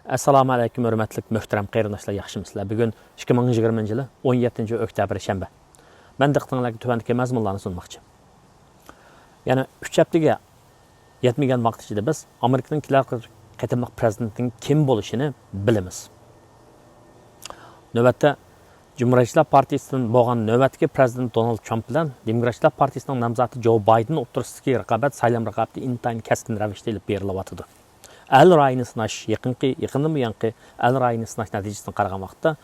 Assalomu alaykum, hurmatli muhtaram qarindoshlar, yaxshimisizlar? Bugun 2020 yili 17-oktyabr shanba. Men diqqatingizga tuvandagi mazmunlarni sunmoqchi. Yana 3 haftaga yetmagan vaqt ichida biz Amerikaning qatimliq prezidentining kim bo'lishini bilamiz. Navbatda Cumhuriyetçiler Partiyasidan bo'lgan navbatdagi prezident Donald Trump bilan Demokratlar Partiyasining nomzodi Joe Biden o'rtasidagi raqobat saylam raqobati intayin keskin ravishda olib berilyapti. Әл райını sınaş, yakından mı yankı әл райını sınaş neticesini qaragan vaqtda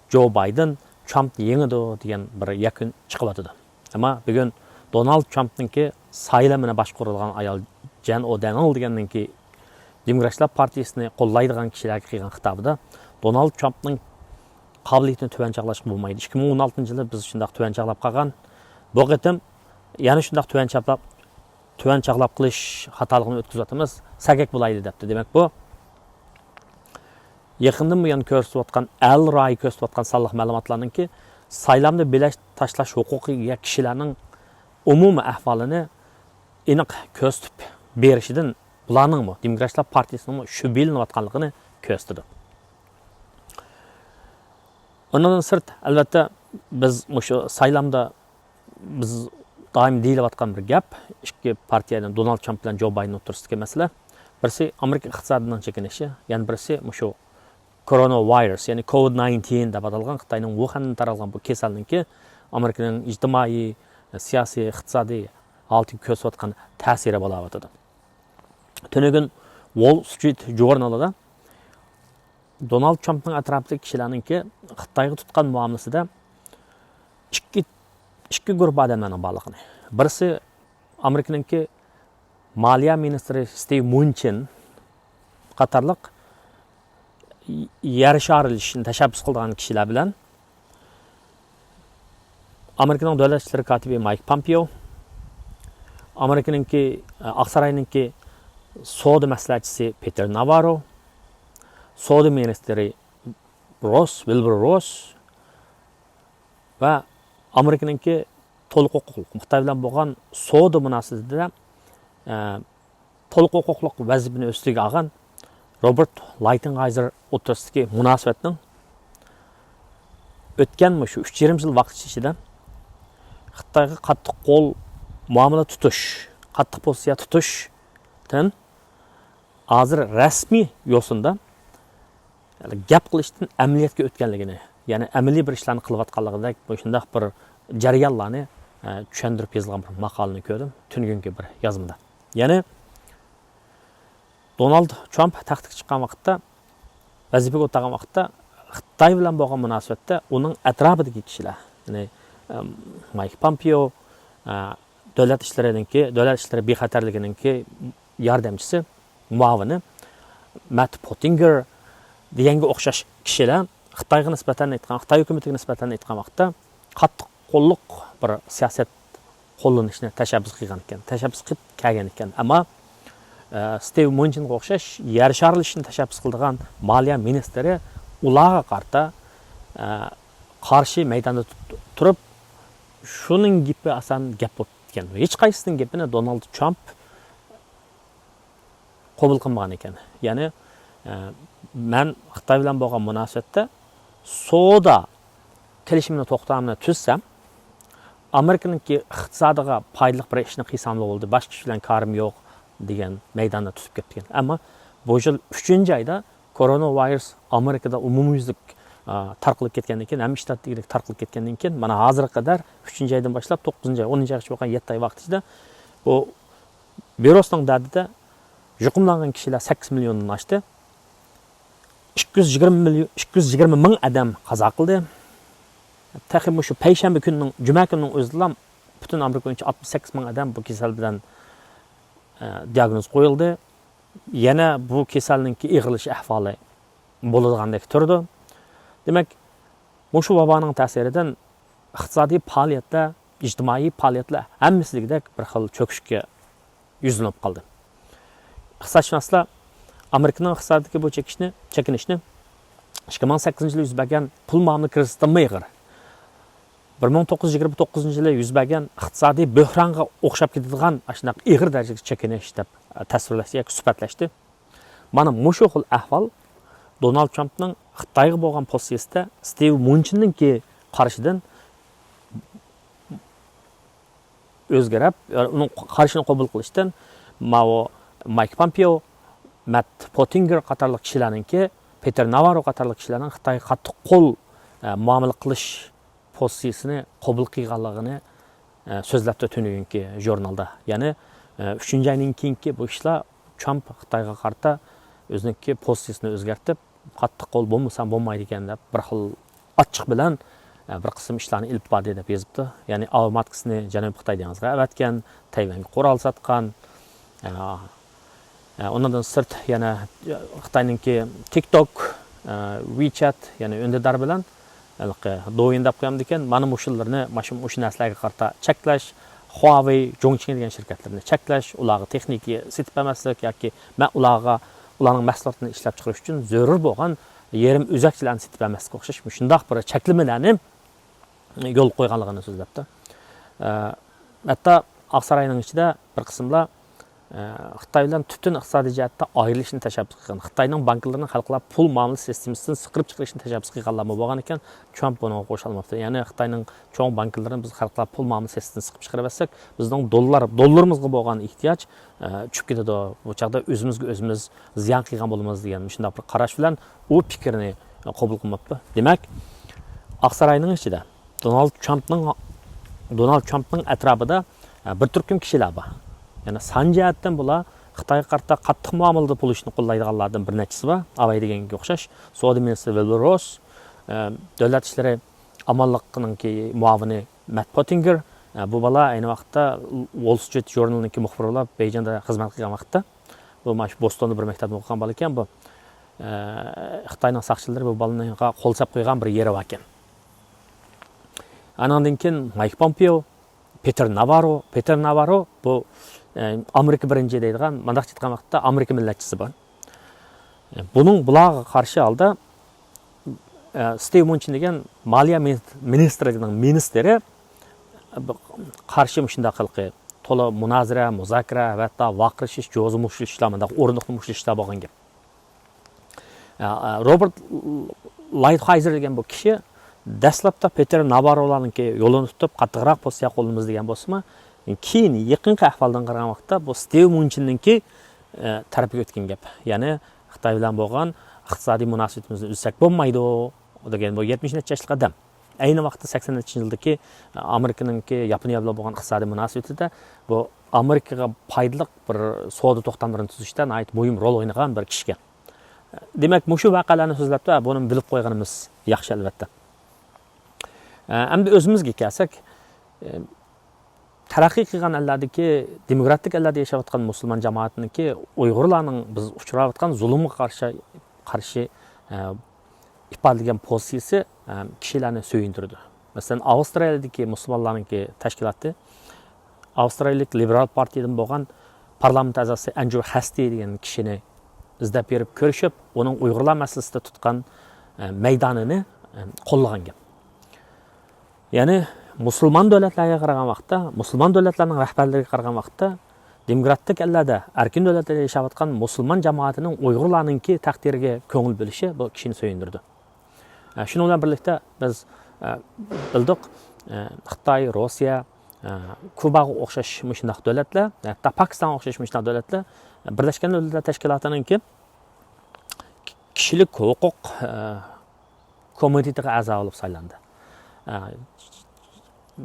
Joe Biden Trump yenidu degan bir yakın chiqyapti. Ama bugün Donald Trump'ningki saylamına başqurulgan ayol Jan O'Donnell deganninki Demokratlar Partiyasini qo'llaydigan kishilarga qilgan xitobida Donald Trump'ning qobiliyatini tuvanchaqlash bo'lmaydi. 2016-yili biz shunday tuvanchaqlab qolgan. Bu qitim yana shunday tuvanchaqlab qilish xatoligini o'tkazayotimiz. Sagak bulaydı depti. Demek bu yakından bu yan ko'rsatayotgan әл райы ko'rsatayotgan sonliq ma'lumotlarning ki saylamda belash tashlash huquqiy kishilarning umumiy ahvolini aniq ko'rsatib berishidan bularning Demokratlar Partiyasining shu bilinayotganligini ko'rsatdi. Ondan sırt albatta biz shu saylamda biz doim deyilayotgan bir gap ikki partiyadan Donald Trump bilan Joe Biden o'rtasidagi masala. Birisi Amerika iqtisodining chekinishi, yana birisi shu koronavirus, ya'ni COVID-19 deb atalgan Xitoyning Wuhandan taralgan bu kasallikki Amerikaning ijtimoiy, siyosiy, iqtisodiy holatiga ko'rsatgan ta'siri bo'layotdi. Tunugun Wall Street jurnalida Donald Trumpning atrofidagi kishilarningki Xitoyga tutqan muomalasida ikki guruh odamlarning borligini. Birisi Amerikaningki Maliya ministri Steve Mnuchin qatorliq yer sharilishini tashabbus qilgan kishilar bilan Amerikaning davlat ishlari kotibi Mike Pompeo, Amerikaningki ئاقسارايدىكى savdo maslahatchisi Peter Navarro, savdo ministri Wilbur Ross va Amerikaningki to'liq huquqli Xitoy bilan bo'lgan savdo munosabatida to'liq huquqliq vazifani üstüge algan Robert Lighthizer o'rtasidagi munosabatning o'tgan shu 3,5 yil vaqt ichida Xitoyga qattiq qo'l muomala tutish, qattiq pozitsiya tutishdan hozir rasmiy yo'sinda gap qilishdan amaliyotga o'tganligini, ya'ni amaliy bir ishlarni qilayotganligidek shunday bir jarayonlarni tushuntirib yozilgan bir maqolani ko'rdim tungungi bir yozmada. Ya'ni Donald Trump taxtga chiqqan vaqtda, vazifaga o'tgan vaqtda Xitoy bilan bo'lgan munosabatda uning atrofidagi kishilar, ya'ni Mike Pompeo, davlat ishlari bexatarligininki yordamchisi, muavini Matt Pottinger deganga o'xshash kishilar Xitoyga nisbatan aytgan, Xitoy hukumatiga nisbatan aytgan vaqtda qattiq qo'lliq bir siyosat qo'llanishni tashabbus qilgan ekan, tashabbus qilib kelgan ekan. Ammo Steve Mnuchinga o'xshash yer sharilishini tashabbus qilgan moliya ministri ularga qarshi maydonda turib shuning gapi asan gap o'tgan. Hech qaysisining gapini Donald Trump qabul qilmagan ekan. Ya'ni men Xitoy bilan bo'lgan munosabatda savdo kelishimini to'xtamini tuzsam, Amerikaningki iqtisodiga foydali bir ishni qilsam bo'ldi, boshqa ish bilan ko'rim yo'q degan maydonda tutib ketgan. Ammo bu yil 3-oyda koronavirus Amerikada umumyuzlik tarqalib ketgandan keyin, ham shtatdagidek tarqalib ketgandan keyin, mana hozirga qadar 3-oydan boshlab 9-oy, 10-oygacha bo'lgan 7 oy vaqt ichida bu virusning dardida yuqumlangan kishilar 8 milliondan oshdi. 220 ming odam qazo qildi. Taxmin shu payshanba kunining, juma kunining o'zida butun Amerika bo'yicha 68 ming odam bu kasal bilan diagnoz qo'yildi. Yana bu kasallikning ig'irlish ahvoli bo'ladigandek turdi. Demak, shu vaboning ta'siridan iqtisodiy faoliyatlar, ijtimoiy faoliyatlar hammasidagidek bir xil cho'kishga yuzlanib qoldi. Iqtisodshunoslar Amerikaning iqtisodiyotga bu chekinishni 2008-yilda yuz bergan pul muomala krizisidan ig'ir 1929-yilda yuz bergan iqtisodiy bo'hronga o'xshab ketadigan shunaqa ig'ir darajada chekinish deb tasvirlash yoki sifatlashdi. Mana shu xil ahvol Donald Trump'ның Xitayga bo'lgan pozitsiyasida Steve Munchin'ninki qarshidan o'zgarib, uning qarshini qabul qilishdan Mike Pompeo, Matt Pottinger qatorli kishilarninki, Peter Navarro qatorli kishilarning Xitoyga qattiq qo'l muomala qilish pozitsiyasini qabul qilganligini so'zlab o'tganki jurnalda. Ya'ni 3-oyning keyingi bu ishlar Trump Xitoyga qarta o'ziniki pozitsiyasini o'zgartib, qattiq qo'l bo'lmasa bo'lmaydi ekan deb bir xil ochiq bilan bir qism ishlarni ilib bordi deb yozibdi. Ya'ni avtomatikasini Janubiy Xitoy dengiziga avatgan, Tayvanga qurol sotgan. Ondan sırt yana Xitoyningki TikTok, WeChat, ya'ni öndedar bilan do'yindab qo'yamdi ekan. Mana mushullarni, shu narsalarga qarta cheklash, Huawei, Zhongqing degan shirkatlarni cheklash, ularga texnik setib emaslik yoki ularning mahsulotlarini ishlab chiqarish uchun zۆrۈر bo'lgan yerim o'zakchilarni setib emaslikka o'xshash shundoq bir cheklamalarni yo'l qo'yganligini so'zlabdi. Hatto ئاقساراينىڭ ichida bir qismlar Xitoy bilan butun iqtisodiy jihatda ayrilishni tashabbus qilgan. Xitoyning banklarining xalqaro pul muomala sistemasidan siqirib chiqarishni tashabbus qilganlar bo'lgan ekan, Trump bunga qo'shilmoqda. Ya'ni Xitoyning cho'ng banklarini biz xalqaro pul muomala sistemasidan siqib chiqarib bizning dollarimizga bo'lgan ehtiyoj tushib ketadi. Bu chaqda o'zimiz ziyon qilgan bo'lamiz degan shunday bir qarash bilan u fikrni qabul qilmoqda. Demak, ئاقساراينىڭ ichida Donald Trump'ning atrofida bir turkum kishilar bor. Yani san jihatdan bular Xitoyga qarta qattiq muomalada bo'lishni qo'llaydiganlardan bir nechasi bor. Avay deganga o'xshash. Savdo ministri Ross, davlat ishlari amonliqninki muavini Matt Pottinger, bu bola ayni vaqtda Wall Street Journal'ninki muxbir bo'lib Beijingda xizmat qilgan vaqtda, bu Bostonda bir maktabda o'qigan bola ekan, bu Xitoyning saqchilari bu bolani qo'l sap qo'ygan bir yeri bor ekan. Andan keyin Mike Pompeo, Peter Navarro bu Amerika birinchi deydigan, mandaq aytgan vaqtda Amerika millatchisi bor. Bularga qarshi holda Steve Munchin degan moliya ministrining ministri qarshi shunday qilqi to'la munozara, muzokara va hatto vaqirishish, jo'zi mushtlashlar, mandaq o'rindiqli mushtlashlar bo'lgan gap. Robert Lighthizer degan bu kishi dastlabda Peter Navarro'larninki yo'lini tutib qattiqroq pozitsiya qo'limiz degan bo'lsa-mi, keyin yaqinqi ahvoldan qaragan vaqtda bu Steve Munchinninki tarafiga o'tgan gap. Ya'ni Xitoy bilan bo'lgan iqtisodiy munosabatimizni uzsak bo'lmaydi degan bu 70-necha yoshli odam. Ayni vaqtda 80-yildagi Amerikaninki Yaponiya bilan bo'lgan iqtisodiy munosabatida bu Amerikaga foydali bir savdo to'xtamlarini tuzishda muhim rol o'ynagan bir kishi. Demak, shu voqealarni so'zlabda, buni bilib qo'yganimiz yaxshi albatta. Endi o'zimizga kelsak, taraqqiy qilgan ئەللەردىكى دېموگراتىك ئەللەردە yashayotgan musulmon jamoatiniki Uyg'urlarning biz uchrayotgan zulmga qarshi ifodalagan pozitsiyasi kishilarni so'yintirdi. Masalan, Avstraliyadagi musulmonlarning tashkiloti Avstraliyalik liberal partiyadan bo'lgan parlament a'zosi Andrew Hastie degan kishini izlab berib ko'rishib, uning Uyg'urlar masalasida tutgan maydonini qo'llagan gap. Ya'ni musulmon davlatlarga qaragan vaqtda, musulmon davlatlarning rahbarlariga qaragan vaqtda, demokratik ellarda, erkin davlatlarda yashayotgan musulmon jamoatining Uyg'urlarninki taqdiriga ko'ngil bo'lishi bu kishini so'yindirdi. Shuni bilan birlikda biz bildik, Xitoy, Rossiya, Kubaga o'xshash shunday davlatlar, hatto Pokistonga o'xshash shunday davlatlar Birlashgan Davlatlar Tashkilotininki kishilik huquq komitetiga a'zo bo'lib saylandi.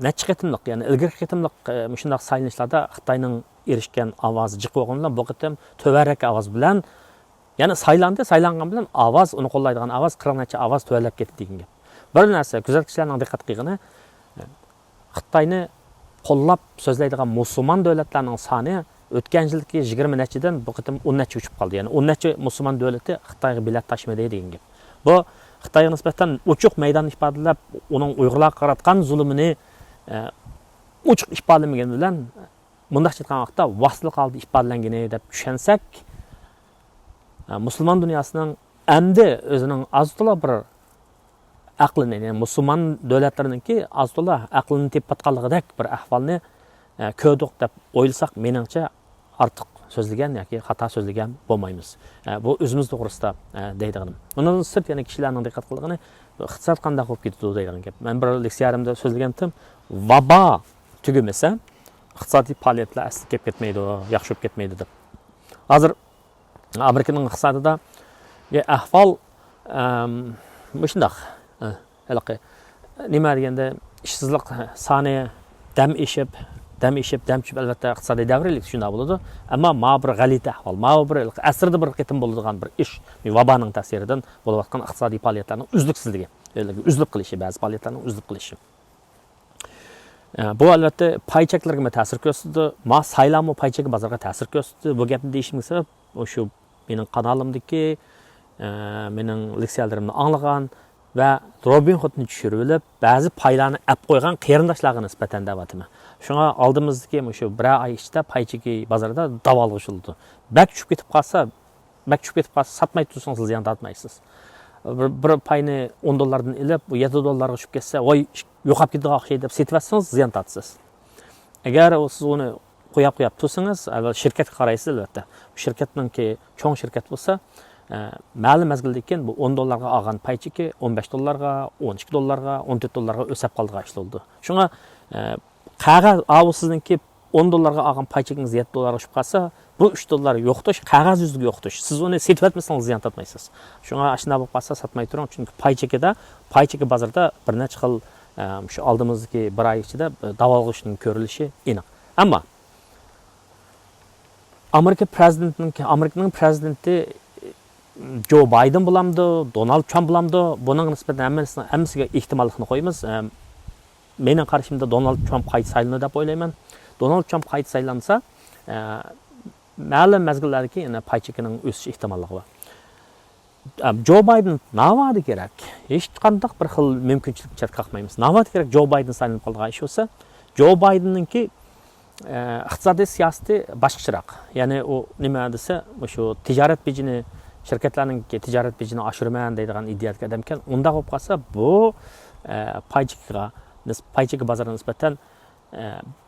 Necha qitimliq, ya'ni ilgari qitimliq shunday saylanishlarda Xitoyning erishgan ovozi jiq bo'lgan bilan bu qitim to'varak ovoz bilan, ya'ni saylangan bilan ovoz, uni qo'llaydigan ovoz 40 necha ovoz to'valab ketdi degan gap. Bir narsa kuzatuvchilarning diqqat qilgani, Xitoyni qo'llab so'zlaydigan musulmon davlatlarning soni o'tgan yilgi 20 nechadan bu qitim 10 necha uchib qoldi. Ya'ni 10 necha musulmon davlati Xitoyga bilet tashmaydi degan gap. Bu Xitoyga nisbatan ochiq maydon ifodalab, uning Uyg'urlarga qaratgan zulmini ochiq ifodalamagan bilan mundaq aytgan vaqtda vasl qoldi ifodalangani deb tushunsak, musulmon dunyosining endi o'zining azto'la bir aqlini, ya'ni musulmon davlatlarininki azto'la aqlini tepatganligidek bir ahvolni ko'rdik deb o'ylasak, meningcha ortiq so'zlagan yoki xato so'zlagan bo'lmaymiz. Bu o'zimiz to'g'risida deydiganim. Undan sirt yana kishilarning diqqat qildigani iqtisod qanday bo'lib ketdi deydigan gap. Men bir leksiyarimda so'zlagandim, vabo tugamasa iqtisodiy faoliyatlar asli kelib ketmaydi, yaxshi bo'lib ketmaydi deb. Hozir Amerikaning iqtisodida ahvol shundoq. Nima deganda ishsizlik soni dam tushib albatta iqtisodiy davralik shunday bo'ladi. Ammo ma bir g'alati ahvol, ma bir asrda bir qitim bo'ladigan bir ish, vaboning ta'siridan bo'layotgan iqtisodiy faoliyatlarning uzluksizligi, uzlub qilishi, ba'zi faoliyatlarning uzlub qilishi. Bu albatta paychaklarga ta'sir ko'rsatdi, ma saylanma paychak bozorga ta'sir ko'rsatdi. Bu gapni deyishimga sabab o'sha mening kanalimdagi mening leksiyalarimni anglagan va Robin Hoodni tushirib olib, ba'zi paylarni ap qo'ygan qarindoshlarga nisbatan da'vatim. Shunga oldimizdagi o'sha bir oy ichida paychaki bozorida davolg'ishildi. Bak tushib ketib qolsa, satmay tursangiz ziyon tortmaysiz. Bir payni 10 dollardan ilib, bu 7 dollarga tushib ketsa, voy yo'qolib ketdigan o'xshaydi deb setvatsangiz ziyon tortasiz. Agar siz uni qo'yib tursangiz, avval shirkatga qaraysiz albatta. Bu shirkatninki cho'ng shirkat bo'lsa, ma'lum mezgilda bu 10 dollarga olgan paychiki 15 dollarga, 12 dollarga, 14 dollarga o'sib qoldigan ish bo'ldi. Shunga qog'oz sizningki 10 dollarga olgan paychikingiz 7 dollarga tushib qolsa, bu 3 dollar yo'qtish, qog'oz yuziga yo'qtish. Siz uni setvatmasangiz ziyon tortmaysiz. Shunga ashuna bo'lib qolsa satmay turing, chunki paychiki bozorda bir necha xil shu oldimizdagi bir oy ichida davolg'ishning ko'rilishi aniq. Ammo Amerikaning prezidenti Joe Biden bulamdı, Donald Trump bulamdı. Bunun nisbeten hammasiga ehtimollikni qo'yamiz. Mening qarashimda Donald Trump qayta saylanadi deb o'ylayman. Donald Trump qayta saylansa, ma'lum mezgillardagi yana paychekining o'sish ehtimolligi bor. Joe Biden navadi kerak. Hech qanday bir xil mumkinchilik charqaqmaymiz. Navadi kerak Joe Biden saylanib qolgan ish bo'lsa, Joe Bidenninki iqtisodiy siyosati boshqacharoq. Ya'ni u nima desa, o'sha tijorat bejini shirkatlarning tijorat bejini oshirman deydigan iddiyaga adamkan, unda bo'lib qolsa, bu paychaki bozoriga nisbatan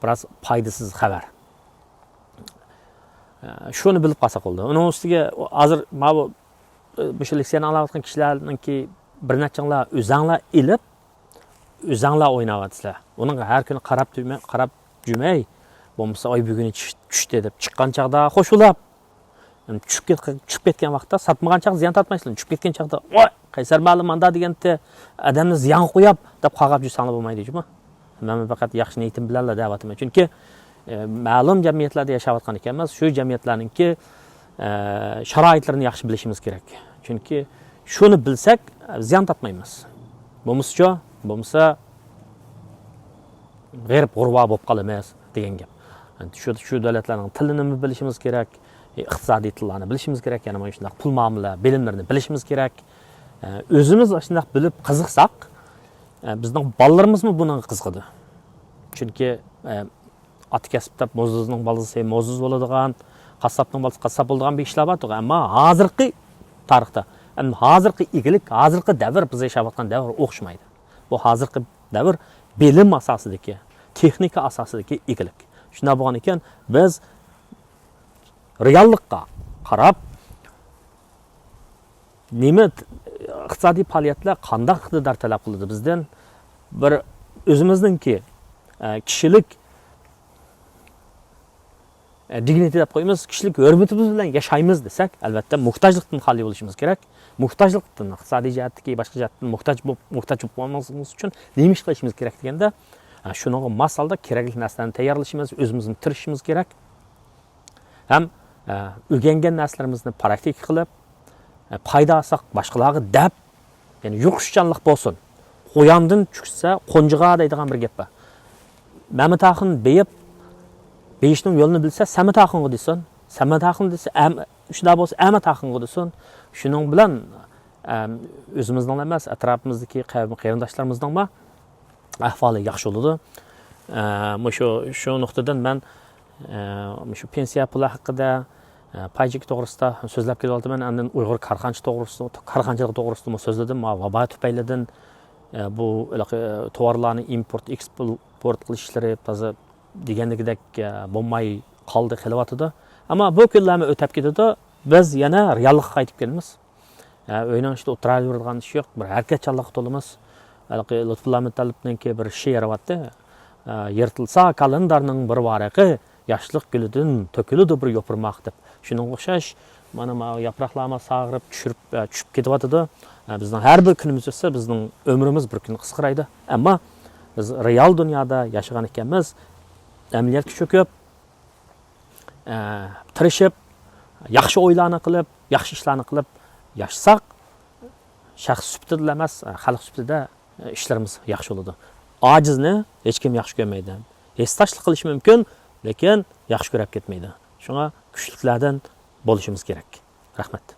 biroz foydasiz xabar. Shuni bilib qolsa qoldi. Uning ustiga hozir mana bu leksiyani olayotgan kishilarningki bir nechanglar o'zanglar ilib, o'zanglar o'ynayapsizlar. Uning har kuni qarab jumay bo'lmasa oy buguni tushdi deb chiqqan chaqda qo'shilib tushib ketgan vaqtda satmagan chaq ziyon tortmaysizlar. Tushib ketgan chaqda voy qaysar ma'lum manda deganda odamni ziyon qo'yib deb qag'ab jursanglar bo'lmaydi-ku. Men faqat yaxshi niyatim bilan da'vatim. Chunki ma'lum jamiyatlarda yashayotgan ekanmiz. Shu jamiyatlarningki sharoitlarini yaxshi bilishimiz kerak. Chunki shuni bilsak ziyon tortmaymiz. Bo'lmasa g'arib g'urba bo'lib qolamiz degan gap. Shu davlatlarning tilini bilishimiz kerak. İqtisodiy tillarni bilishimiz kerak, yana mana shunday pul muomala bilimlarini bilishimiz kerak. O'zimiz shunday bilib qiziqsak, bizning bolalarimiz bunga qiziqadi. Chunki ot kasbda mo'zuzning bolasi mo'zuz bo'ladigan, qassobning bolasi qassob bo'ladigan bir ishlar bor. Ammo hozirgi tarixda, hozirgi egilik, hozirgi davr biz yashayotgan davr o'xshamaydi. Bu hozirgi davr bilim asosidagi, texnika asosidagi egilik. Shunday bo'lgan ekan, biz reallikqa qarab nima iqtisodiy faoliyatlar qanday iqtidor talab qiladi bizdan, bir o'zimizningki kishilik dignity deb qo'yamiz, kishilik hurmatimiz bilan yashaymiz desak, albatta muhtojlikdan xoli bo'lishimiz kerak. Muhtojlikdan, iqtisodiy jihatdagi boshqa jihatdan muhtoj bo'lmasligimiz uchun nima ish qilishimiz kerak deganda, shunga masalda kerakli narsalarni tayyorlashimiz, o'zimizni tirishimiz kerak. Ham o'rgangan narsalarimizni praktik qilib, foyda olsak boshqalarga deb, ya'ni yo'qishchanlik bo'lsin. Qo'yandan tushsa, qo'njiga deydigan bir gap bor. Mamataxin beyishning yo'lini bilsa, samataxinga desin. Samataxin desa, shunday bo'lsa, amataxinga desin. Shuning bilan o'zimizning emas, atrofimizdagi qarindoshlarimizning ahvoli yaxshi bo'ladi. Shu nuqtadan men shu pensiya puli haqida paychiki to'g'risida so'zlab kelyapman. Andan Uyg'ur qarg'anchilik to'g'risida so'zladim. Vabo tufaylidan bu tovarlarni import eksport qilishlari toza degandagidek bo'lmay qoldi qilyapti. Ama bu kunlarni o'tib ketadi, biz yana reallikqa qaytib kelamiz. O'yning ichida o'tiraveradigan ish yo'q, bir harakatchanlikqa to'lamiz. Lutfulla Mutalibninki bir she'ri bor. Yırtılsa kalendarning bir varaqi, yoshlik gulidan to'kiladi bir yo'pirmoq deb. Shuning o'xshash mana yaproqlarni sag'irib tushib ketyapti. Bizning har bir kunimiz esa bizning ömrimiz bir kun qisqaraydi. Ammo biz real dunyoda yashagan ekanmiz. Amaliyotga cho'kib, tirishib, yaxshi o'ylarni qilib, yaxshi ishlarni qilib yashasak, shaxs sifatida emas, xalq sifatida ishlarimiz yaxshi bo'ladi. Ojizni hech kim yaxshi ko'rmaydi. Esdashlik qilish mumkin, lekin yaxshi ko'rib ketmaydi. Shunga kuchliklardan bo'lishimiz kerak. Rahmat.